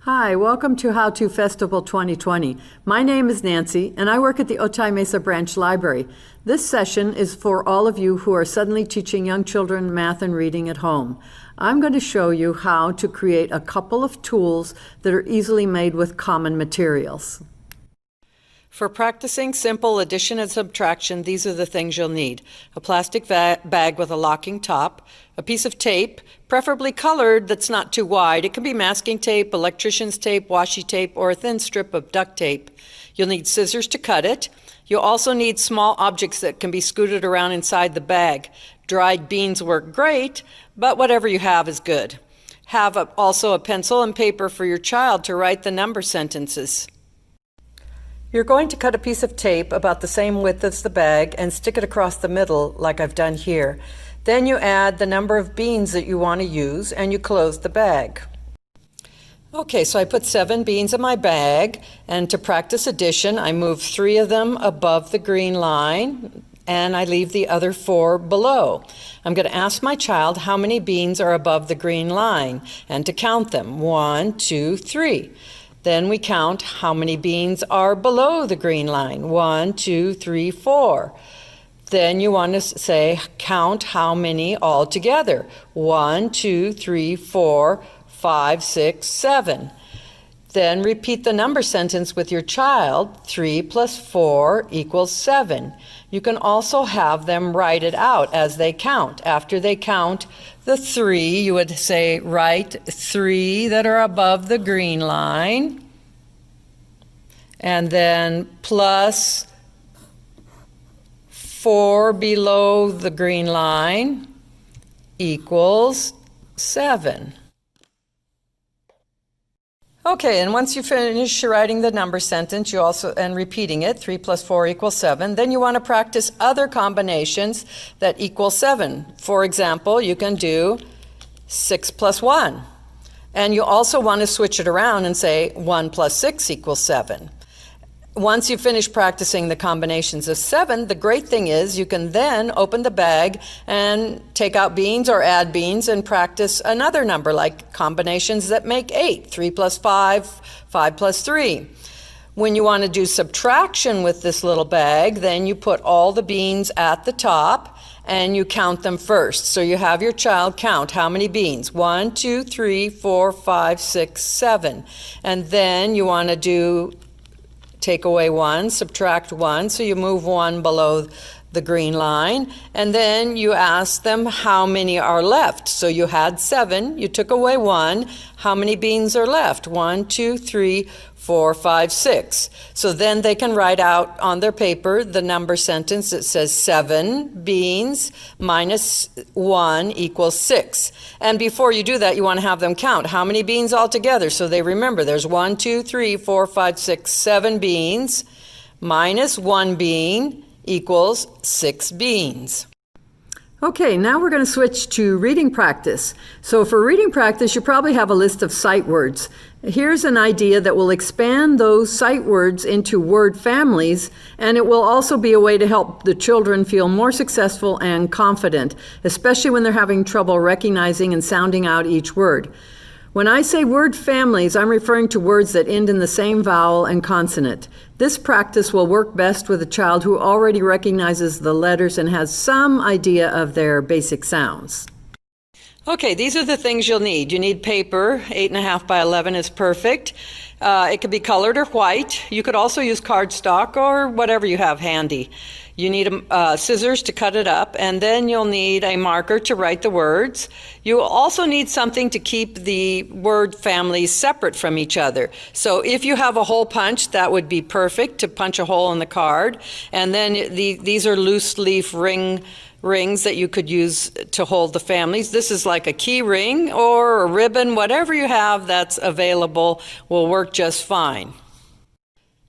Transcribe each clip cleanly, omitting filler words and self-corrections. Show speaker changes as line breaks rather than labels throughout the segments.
Hi, welcome to How To Festival 2020. My name is Nancy, and I work at the Otay Mesa Branch Library. This session is for all of you who are suddenly teaching young children math and reading at home. I'm going to show you how to create a couple of tools that are easily made with common materials. For practicing simple addition and subtraction, these are the things you'll need. A plastic bag with a locking top, a piece of tape, preferably colored that's not too wide. It can be masking tape, electrician's tape, washi tape, or a thin strip of duct tape. You'll need scissors to cut it. You'll also need small objects that can be scooted around inside the bag. Dried beans work great, but whatever you have is good. Have also a pencil and paper for your child to write the number sentences. You're going to cut a piece of tape about the same width as the bag and stick it across the middle like I've done here. Then you add the number of beans that you want to use and you close the bag. Okay, so I put 7 beans in my bag, and to practice addition, I move 3 of them above the green line and I leave the other 4 below. I'm going to ask my child how many beans are above the green line and to count them. 1, 2, 3. Then we count how many beans are below the green line. 1, 2, 3, 4. Then you want to say, count how many all together. 1, 2, 3, 4, 5, 6, 7. Then repeat the number sentence with your child. 3 plus 4 equals 7. You can also have them write it out as they count. After they count the 3, you would say, write 3 that are above the green line, and then plus 4 below the green line equals 7. Okay, and once you finish writing the number sentence, you also, and repeating it, 3 plus 4 equals 7, then you want to practice other combinations that equal 7. For example, you can do 6 plus 1. And you also want to switch it around and say 1 plus 6 equals 7. Once you finish practicing the combinations of 7, the great thing is you can then open the bag and take out beans or add beans and practice another number, like combinations that make 8, 3 plus 5, 5 plus 3. When you want to do subtraction with this little bag, then you put all the beans at the top and you count them first. So you have your child count how many beans. 1, 2, 3, 4, 5, 6, 7. And then you want to take away 1, subtract 1, so you move 1 below the green line, and then you ask them how many are left. So you had 7, you took away 1, how many beans are left? 1, 2, 3, 4, 5, 6. So then they can write out on their paper the number sentence that says 7 beans minus 1 equals 6. And before you do that, you want to have them count how many beans altogether. So they remember there's 1, 2, 3, 4, 5, 6, 7 beans minus 1 bean equals 6 beans. Okay, now we're going to switch to reading practice. So for reading practice, you probably have a list of sight words. Here's an idea that will expand those sight words into word families, and it will also be a way to help the children feel more successful and confident, especially when they're having trouble recognizing and sounding out each word. When I say word families, I'm referring to words that end in the same vowel and consonant. This practice will work best with a child who already recognizes the letters and has some idea of their basic sounds. Okay, these are the things you'll need. You need paper, 8.5 by 11 is perfect. It could be colored or white. You could also use cardstock or whatever you have handy. You need scissors to cut it up, and then you'll need a marker to write the words. You also need something to keep the word families separate from each other. So if you have a hole punch, that would be perfect to punch a hole in the card. And then these are loose leaf rings that you could use to hold the families. This is like a key ring or a ribbon, whatever you have that's available will work just fine.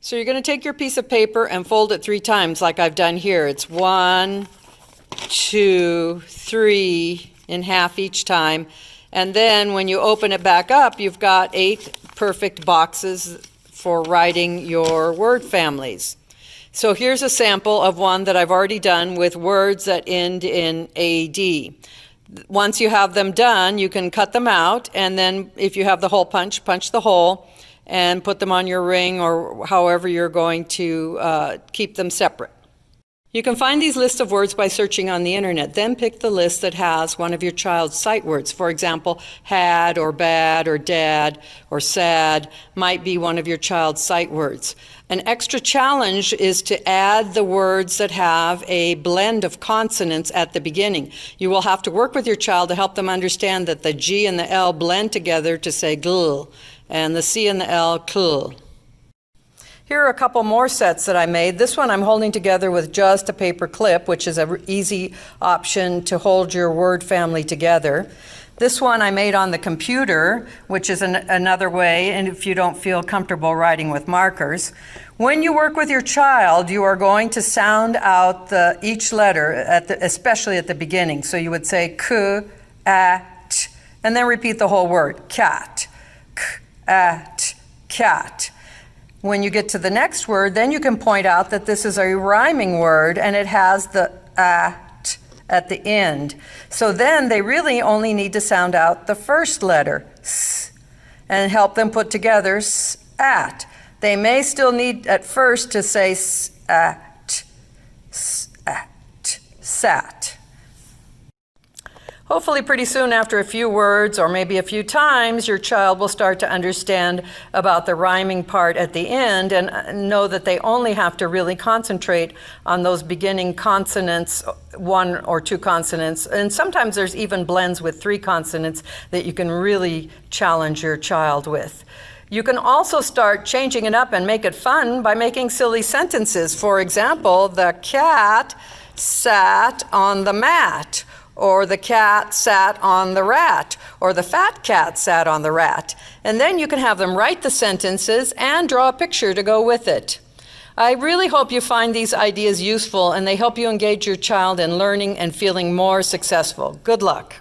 So you're going to take your piece of paper and fold it 3 times like I've done here. It's 1, 2, 3 in half each time. And then when you open it back up, you've got 8 perfect boxes for writing your word families. So here's a sample of one that I've already done with words that end in AD. Once you have them done, you can cut them out, and then if you have the hole punch, punch the hole and put them on your ring or however you're going to keep them separate. You can find these lists of words by searching on the internet. Then pick the list that has one of your child's sight words. For example, had or bad or dad or sad might be one of your child's sight words. An extra challenge is to add the words that have a blend of consonants at the beginning. You will have to work with your child to help them understand that the G and the L blend together to say gl, and the C and the L kl. Here are a couple more sets that I made. This one I'm holding together with just a paper clip, which is an easy option to hold your word family together. This one I made on the computer, which is another way, and if you don't feel comfortable writing with markers. When you work with your child, you are going to sound out each letter, especially at the beginning. So you would say k, at, and then repeat the whole word, cat, k, at, cat. When you get to the next word, then you can point out that this is a rhyming word and it has the at the end. So then they really only need to sound out the first letter, s, and help them put together at. They may still need at first to say sat, sat. Hopefully pretty soon after a few words or maybe a few times, your child will start to understand about the rhyming part at the end and know that they only have to really concentrate on those beginning consonants, one or two consonants. And sometimes there's even blends with 3 consonants that you can really challenge your child with. You can also start changing it up and make it fun by making silly sentences. For example, the cat sat on the mat, or the cat sat on the rat, or the fat cat sat on the rat. And then you can have them write the sentences and draw a picture to go with it. I really hope you find these ideas useful and they help you engage your child in learning and feeling more successful. Good luck.